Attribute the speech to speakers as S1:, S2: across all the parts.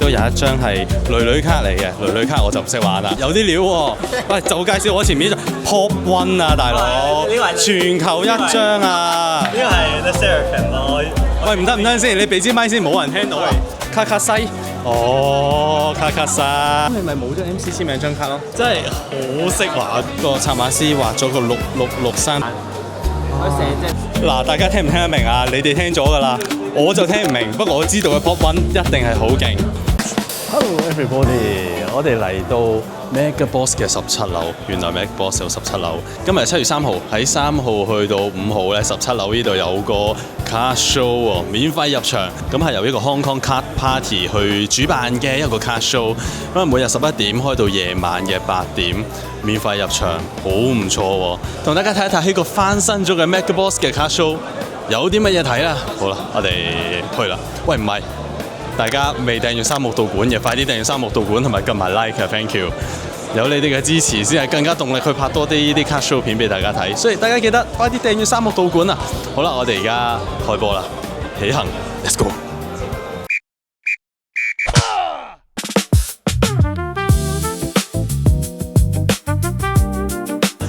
S1: 都有一張係女卡嚟嘅，女卡我就唔識玩啦，有啲料喎。喂，就介紹我前面呢張 Pop One 啊，大佬，全球一張啊！
S2: 呢個係 The Seraphim 咯。
S1: 喂，唔得先，你俾支咪先，冇人聽到啊！卡卡西，哦，卡卡西，咁你咪冇咗 MC 簽名張卡咯？
S2: 真係好識畫，
S1: 個插畫師畫咗個6663。
S3: 我成隻
S1: 嗱，大家聽唔聽得明啊？你哋聽咗㗎啦，我就聽唔明。不過我知道嘅 Pop One 一定係好勁。Hello everybody，我哋嚟到 Mega Boss 嘅17樓。原來 Mega Boss 有17樓。今日7月3號，喺3號去到5號咧，17樓呢度有個 Card Show 喎，免費入場。咁係由一個 Hong Kong Card Party 去主辦嘅一個 Card Show。咁啊，每日11點開到夜晚嘅8點，免費入場，好唔錯喎。同大家睇一睇呢個翻新咗嘅 Mega Boss 嘅 Card Show 有啲乜嘢睇啦。好啦，我哋去啦。喂，唔係。大家未訂閱三木道館嘅，快啲訂閱三木道館同埋撳埋 like 啊 ，thank you！有你哋嘅支持先係更加動力去拍多啲呢啲 card show 片俾大家睇，所以大家記得快啲訂閱三木道館啊！好啦，我哋而家開播啦，起行 ，let's go！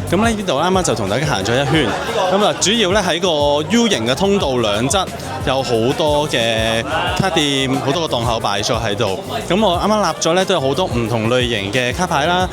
S1: 咁咧呢度啱啱就同大家行咗一圈，咁啊主要咧喺個 U 型嘅通道兩側有好多嘅卡店，好多個檔口擺咗喺度。咁我啱啱立咗咧都有好多唔同類型嘅卡牌啦，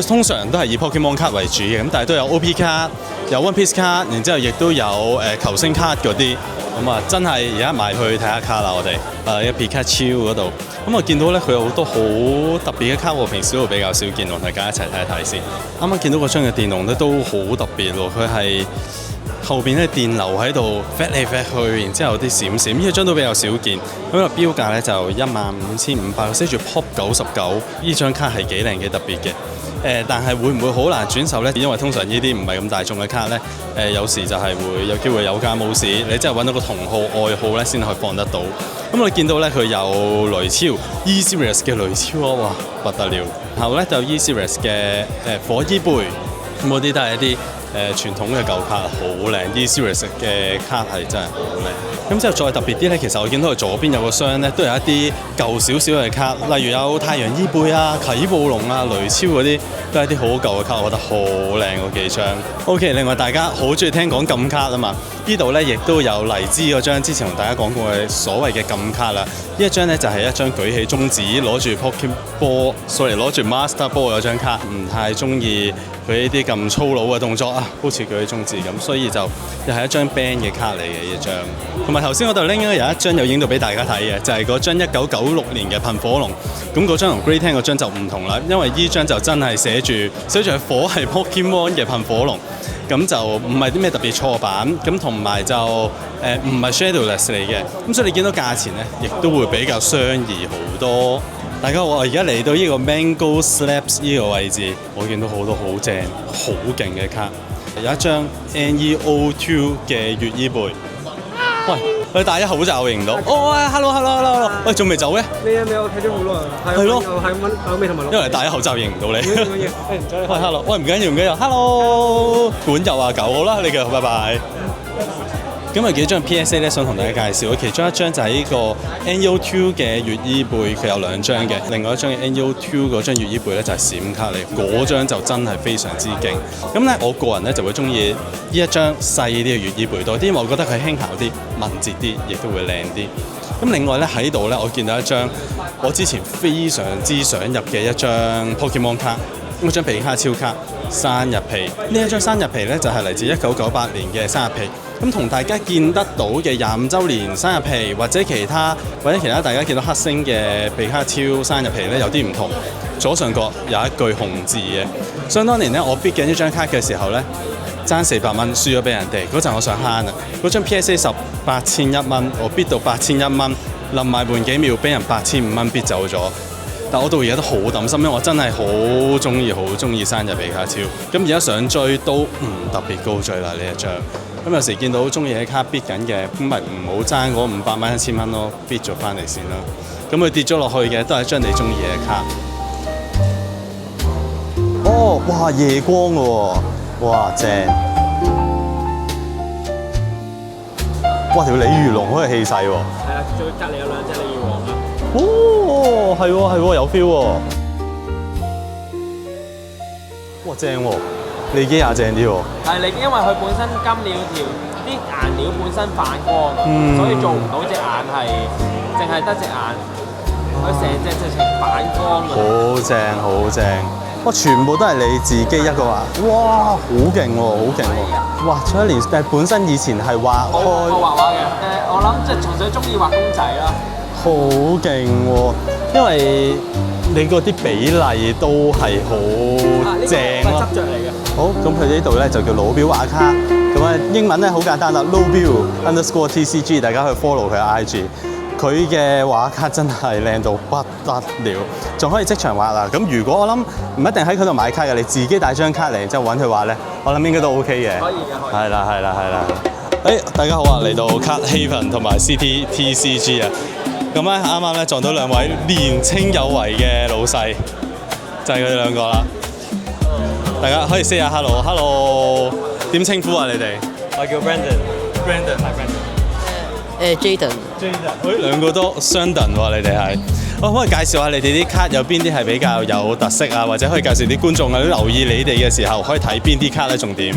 S1: 通常都係以 Pokemon 卡為主嘅，咁但係都有 OP 卡、有 One Piece 卡，然之後亦都有球星卡嗰啲。咁啊真係而家埋去睇下卡啦，我哋喺 Pikachu 嗰度。咁我見到咧佢有好多好特別嘅卡，我平時都比較少見，同大家一齊睇一睇先。啱啱見到嗰張嘅電龍咧都好特別喎，佢係後邊咧電流喺度飛嚟飛去，然之後有啲閃閃，呢張都比較少見。咁個標價咧就15500，寫住 Pop 99，呢張卡係幾靚幾特別嘅。但係會唔會好難轉售呢？因為通常呢啲唔係咁大眾嘅卡呢，有時就係會有機會有價冇市，你真係揾到個同號愛好呢先可以放得到。咁我見到呢，佢有雷超 E-Series 嘅雷超啊，哇不得了！然後呢，就 E-Series 嘅火衣杯，咁嗰啲都係一啲傳統嘅舊卡，好靚。E-Series 嘅卡係真係好靚。咁之後再特別啲呢，其實我見到佢左邊有個箱呢，都有一啲舊少少嘅卡，例如有太陽伊貝啊、啟暴龍啊、雷超嗰啲，都係啲好舊嘅卡，我覺得好靚嗰幾張。OK， 另外大家好中意聽講禁卡啊嘛，呢度呢亦都有荔枝嗰張，之前同大家講過嘅所謂嘅禁卡啦。呢一張呢就係一張舉起中指攞住 Pokeball，sorry 攞住 Master Ball 嗰張卡，唔太中意佢呢啲咁粗魯嘅動作啊，好似舉起中指咁，所以就又係一張 band 嘅卡嚟嘅呢張。同埋頭先我度拎咗有一張有影到俾大家睇嘅，就係嗰張1996年嘅噴火龍。咁嗰張同 Great Ten 嗰張就唔同啦，因為呢張就真係寫住火係 Pokemon 嘅噴火龍，咁就唔係啲咩特別錯版，咁同埋就唔係 Shadowless 嚟嘅，咁所以你見到價錢咧，亦都會比較相宜好多。大家好，我而家嚟到呢個 Mango Slaps 呢個位置，我見到好多好正、好勁嘅卡，有一張 NEO2 嘅月衣貝。喂，佢戴咗口罩認唔到。哦，hello， 喂，仲未走嘅？
S3: 未啊，我睇咗好耐。
S1: 係咯，
S3: 係揾尾同埋
S1: 因為戴咗口罩認唔到你。
S3: 唔該。
S1: 喂，hello， 喂，唔緊要，hello， 管有啊9號啦，你嘅，拜拜。咁有幾張 PSA 咧，想同大家介紹。其中一張就係呢個 NEO2 嘅月衣貝，佢有2張嘅。另外一張 NEO2 嗰張月衣貝咧就係閃卡嚟，嗰張就真係非常之勁。咁咧，我個人咧就會中意呢一張細啲嘅月衣貝多啲，因為我覺得佢輕巧啲、敏捷啲，亦都會靚啲。咁另外咧喺度咧，我見到一張我之前非常之想入嘅一張 Pokemon 卡，嗰張皮卡超卡生日皮。呢一張生日皮咧就係嚟自1998年嘅生日皮。咁同大家見得到嘅25週年生日皮或者其他大家見到黑星嘅皮卡超生日皮咧有啲唔同。左上角有一句紅字嘅。想當年咧我 bid 緊呢張卡嘅時候咧，爭400蚊輸咗俾人哋，嗰陣我想慳啊，嗰張 PSA 8001蚊，我 bid 到8001蚊，臨埋門幾秒俾人8500蚊 bid 走咗。但我到而家都好擔心，因為我真係好中意生日皮卡超。咁而家想追都唔特別高追啦呢一張。咁有時見到中意嘅卡 bid 緊嘅，咁咪唔好爭嗰500蚊1000蚊咯 ，bid 咗翻嚟先啦。咁佢跌咗落去嘅都係一張你中意嘅卡。哦，哇，夜光嘅喎，哇正！哇條鯉魚龍好有氣勢喎。
S3: 係啊，最隔離有2隻鯉魚王啊。
S1: 哦，係喎係喎，有 feel 喎。哇，正喎！利基亞正啲喎。
S3: 係你，因為佢本身金料條啲顏料本身反光，所以做唔到隻眼係淨係得隻眼，佢成隻直情反光㗎。
S1: 好正好正！哇，全部都係你自己一個畫，哇，好勁喎，好勁喎！哇，蔡一蓮誒本身以前係畫
S3: 我
S1: 開，
S3: 畫畫嘅，我諗即係純粹中意畫公仔啦。
S1: 好勁喎！因為你嗰啲比例都係好正咯。
S3: 執着嚟嘅。
S1: 好，咁佢呢度咧就叫老表畫卡，咁啊英文咧好簡單啦 ，lowbill_TCG， 大家去 follow 佢嘅 IG。佢嘅畫卡真係靚到不得了，仲可以即場畫啦。咁如果我諗唔一定喺佢度買卡嘅，你自己帶張卡嚟之後揾佢畫咧，我諗應該都 OK 嘅。
S3: 可以嘅，可以。
S1: 係啦，係啦，係啦。誒，大家好啊，嚟到 Card Haven 同埋 CTTCG 啊。咁咧啱啱咧撞到兩位年青有為嘅老細，就係佢哋兩個啦。大家可以 say 下 hello， 點稱呼啊你哋？
S2: 我叫 Brandon， 係 Brandon。
S4: Jaden，
S1: 誒兩個都相等喎，你哋係。我可唔可以介紹下你哋啲卡有邊啲係比較有特色啊？或者可以介紹啲觀眾啊留意你哋嘅時候可以睇邊啲卡咧？重點。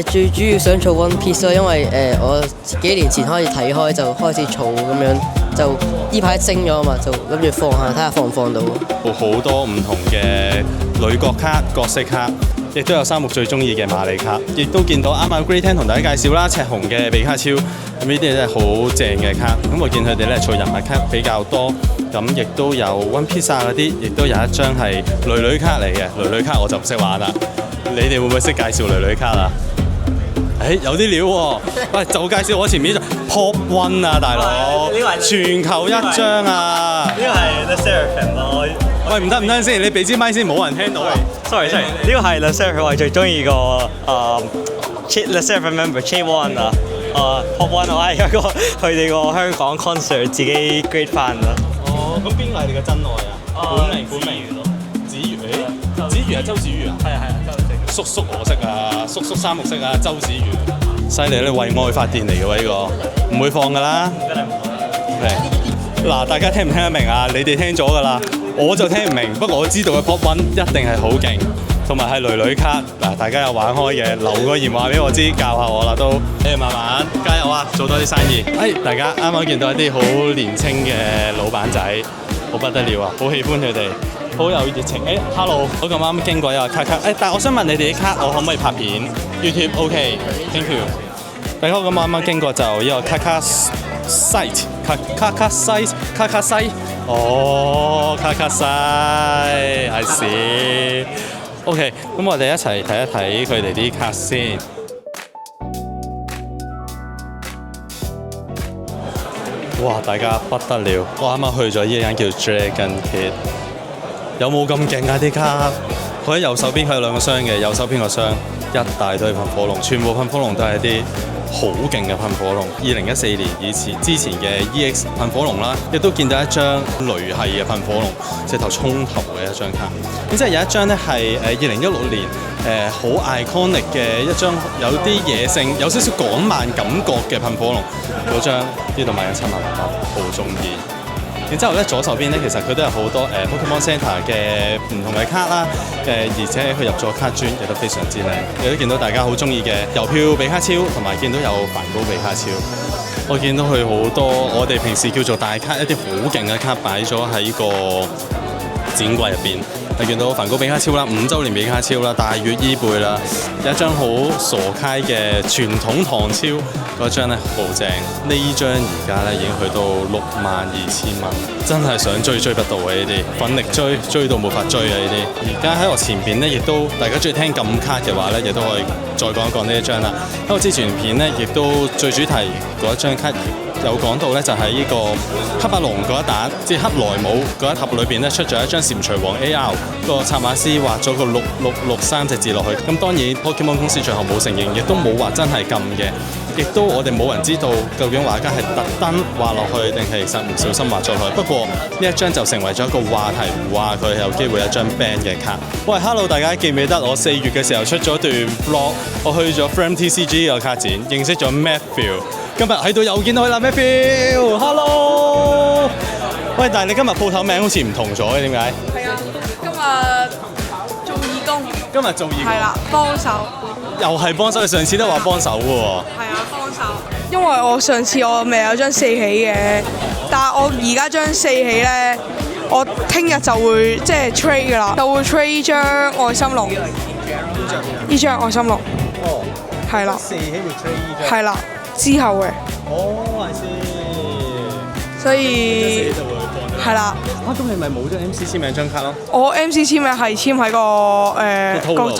S4: 最主要想儲 One Piece 咯，因為我幾年前開始睇開就開始儲咁樣，就呢排升咗啊嘛，就諗住放下睇下放唔放到。
S1: 好多唔同嘅女角卡、角色卡，亦都有三木最中意嘅馬里卡，亦都見到啱啱 Great Ten 同大家介紹啦，赤紅嘅比卡超，咁呢啲真係好正嘅卡。咁我見佢哋咧儲人物卡比較多，咁亦都有 One Piece 嗰啲，亦都有一張係女卡嚟嘅，女卡我就唔識玩啦。你哋會唔會識介紹女卡啊？有啲料喎，喂，就介紹我前面呢張 Pop One 啊，大佬，全球一張啊！
S2: 呢個係 The Seraphim 咯。
S1: 喂，唔得先，你俾支咪先，冇人聽到啊
S2: Sorry，呢個係 The Seraphim 我最中意個The Seraphim member Che One 啊，Pop One 我係一個佢哋個香港 concert 自己 great fan 啦。
S1: 哦，咁邊個係你嘅真愛啊？管明咯，子瑜，子瑜係周子瑜啊？
S2: 係啊，周子瑜。
S1: 叔叔我識啊，叔叔三木識啊，周子瑜，犀利咧，為愛發電嚟嘅喎呢個，唔會放㗎啦。嗱，大家聽唔聽得明啊？你哋聽咗㗎啦，我就聽唔明。不過我知道嘅 Pop One 一定係好勁，同埋係女卡。嗱，大家有玩開嘅，留個言話俾我知，教下我啦都。慢慢加油啊，做多啲生意。大家啱啱見到一啲好年青嘅老闆仔，好不得了啊，好喜歡佢哋。好有熱情，hello！ 我咁啱經過有個卡，但係我想問你哋啲卡，我可唔可以拍片 ？YouTube OK，thank you。大家好，咁啱啱經過就呢個卡西，哦，卡西，I see。OK，咁我哋一齊睇一睇佢哋啲卡先。哇！大家不得了，我啱啱去咗呢間叫 Dragon Kid。有冇咁勁啊啲卡？佢喺右手邊佢有兩個箱嘅，右手邊個箱一大堆噴火龍，全部噴火龍都係一啲好勁嘅噴火龍。2014年之前嘅 EX 噴火龍啦，亦都見到一張雷系嘅噴火龍，直頭衝頭嘅一張卡。咁即係有一張咧係2016年好 iconic 嘅一張，有啲野性、有少少港漫感覺嘅噴火龍嗰張，呢度賣緊7萬8，好中意。然之後咧，左手邊咧，其實佢都有好多Pokemon Center 嘅唔同嘅卡啦，而且佢入咗卡磚亦都非常之靚，亦都見到大家好中意嘅郵票比卡超，同埋見到有梵高比卡超。我見到佢好多我哋平時叫做大卡一啲好勁嘅卡擺咗喺個展櫃入邊。你見到梵高比卡超啦、5週年比卡超啦、大月伊貝啦，有一張好傻卡嘅傳統唐超嗰張咧，好正。呢張而家咧已經去到62,000蚊，真係想追不到嘅呢啲，奮力追到冇法追啊呢啲。而家喺我前邊咧，亦都大家中意聽禁卡嘅話咧，亦都可以再講一講呢一張啦。因為我之前片咧，亦都最主題嗰一張卡。有講到咧，就喺呢個黑白龍嗰一彈，即係黑萊姆嗰一盒裏邊咧，出咗一張蟾蜍王 AR 個策馬師畫咗個6663隻字落去。咁當然 Pokemon 公司最後冇承認，亦都冇話真係禁嘅，亦都我哋冇人知道究竟畫家係特登畫落去定係其實唔小心畫咗落去。不過呢一張就成為咗一個話題，話佢有機會有一張 band 嘅卡。喂 ，hello 大家記唔記得我4月嘅時候出咗段 vlog， 我去咗 Frame TCG 個卡展，認識咗 Matthew。今日喺度又見到佢啦 ，Matthew，hello。喂，但係你今日鋪頭名好似唔同咗嘅，點解？
S5: 係啊，今日做義工，
S1: 今日做義工
S5: 係啦，幫手，
S1: 又係幫手，你上次都話幫手嘅喎。
S5: 係啊，幫手。因為我上次我未有張四喜嘅，但係我而家張四喜咧，我聽日就會即係 trade 㗎啦，就會 trade 呢張愛心龍，呢張愛心龍，
S1: 哦，
S5: 係啦，
S1: 四喜會 trade 呢張。
S5: 係啦，之後嘅，
S1: 哦，係先。
S5: 所以
S1: 就會放咗。
S5: 係啦。
S1: 啊，咁你咪冇咗 MC 簽名張卡咯？
S5: 我 MC 簽名係簽喺個個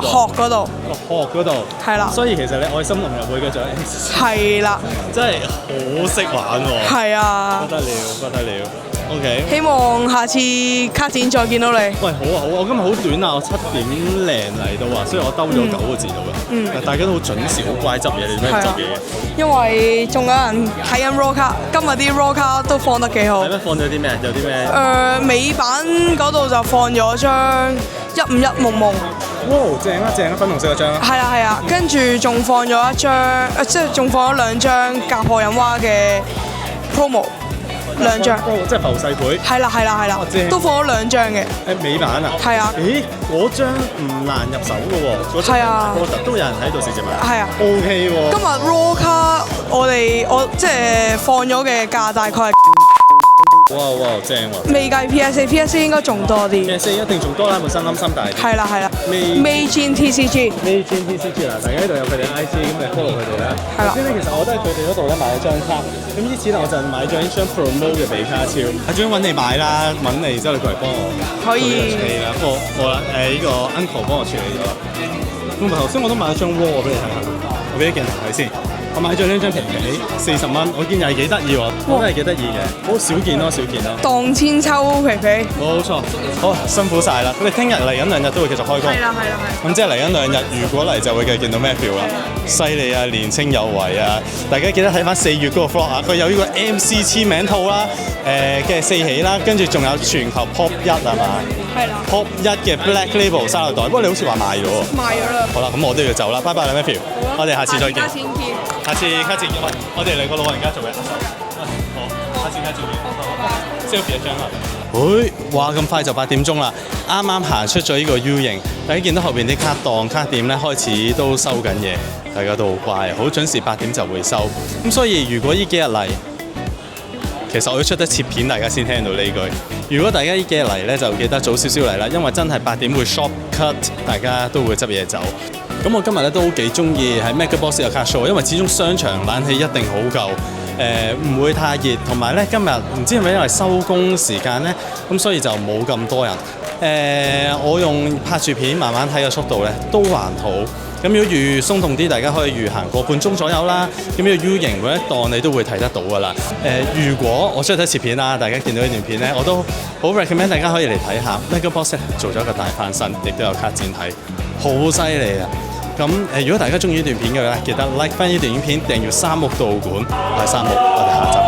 S5: 殼嗰度，
S1: 殼嗰度。
S5: 係啦，
S1: 所以其實你愛心龍入會嘅就係 MC 簽名。
S5: 係啦，
S1: 真係好識玩喎！
S5: 係啊
S1: 不，得了，不得了。OK。
S5: 希望下次卡展再見到你。
S1: 喂，好啊好啊，我今日好短啊，我7點零嚟到啊，所以我兜咗9個字到嘅。但大家都好準時，好乖執嘢，你咩唔執嘢？
S5: 因為仲有人睇緊 raw 卡，今日啲 raw 卡都放得幾好。
S1: 係咩？放咗啲咩？有啲咩？
S5: 尾版嗰度就放咗張151夢夢，
S1: 哇，正啊正啊，粉紅色嗰張啊！
S5: 係啊係啊，跟住仲放咗一張，即係仲放咗2張甲破飲蛙嘅 promo， 2張。
S1: 哦，即係浮世繪。
S5: 係啦係啦係啦
S1: 正，
S5: 都放咗2張嘅。
S1: 誒美版啊？
S5: 係啊
S1: 咦，嗰張唔難入手嘅喎，嗰張
S5: 係啊
S1: 都有人喺度試隻買。
S5: 係啊。
S1: OK 喎。
S5: 今日 raw 卡我即係放咗嘅價大概係
S1: 哇哇，正喎！
S5: 未計 PSA 應該仲多啲。
S1: PS4一定仲多啦，本身冧心大啲。
S5: 係啦係啦。
S1: 未
S5: 戰 TCG。
S1: 未轉 TCG 啦，大家呢度有佢哋 IG，咁你 follow 佢哋啦。
S5: 係啦
S1: 頭先咧，其實我都喺佢哋嗰度咧買咗張卡，咁於是咧我就買咗呢張 promo 嘅比卡超。阿張揾你買啦，揾你之後你過嚟幫我。
S5: 可以
S1: 處理啦，不過我啦呢個 uncle 幫我處理咗啦。咁頭先我都買咗張 wall 俾你睇下，我俾啲鏡頭睇先。我買咗呢張皮皮40蚊，我見又係幾得意喎，真係幾得意嘅，好少見咯，少見咯。
S5: 蕩千秋皮皮。
S1: 冇錯，好辛苦晒啦。咁你聽日嚟緊2日都會繼續開工。
S5: 係啦係啦係。
S1: 咁即係嚟緊2日，如果嚟就會繼續見到咩 feel 啦？犀利啊，年青有為啊！大家記得睇翻4月嗰個 vlog 啊，佢有呢個 MC 簽名套啦，嘅4喜啦，跟住仲有全球 Pop 1係嘛？
S5: 係啦。
S1: Pop 1嘅 Black Label 沙律袋，不過你好似話賣咗喎。
S5: 賣咗啦。
S1: 好啦，咁我都要走啦，拜拜啦，Matthew，我哋下次再見。
S5: 下次見。
S1: 下次卡字見，我哋嚟個老人家做嘢。好，下次卡字見。selfie 一張啦。哇！咁快就8點鐘啦，啱啱行出咗呢個 U 型，大家見到後邊啲卡檔卡店咧開始都收緊嘢，大家都好乖，好準時8點就會收。咁所以如果呢幾日嚟，其實我要出得切片，大家先聽到呢句。如果大家呢幾日嚟咧，就記得早少少嚟啦，因為真係8點會 short cut，大家都會執嘢走。咁我今日咧都幾中意喺 MegaBox 有卡 show，因為始終商場冷氣一定好夠，唔會太熱，同埋咧今日唔知係咪因為收工時間咧，咁所以就冇咁多人。我用拍住片慢慢睇嘅速度咧都還好。咁如果預鬆動啲，大家可以預行個半鐘左右啦。咁呢個 U 型每一檔你都會睇得到㗎啦。如果我出去睇切片啦，大家見到呢段片咧，我都好 recommend 大家可以嚟睇下。MegaBox 做咗一個大翻身，亦都有卡展睇，好犀利啊！咁如果大家中意呢段片嘅話，記得 like 翻呢段影片，訂閱3木道館，我係3木，我哋下集。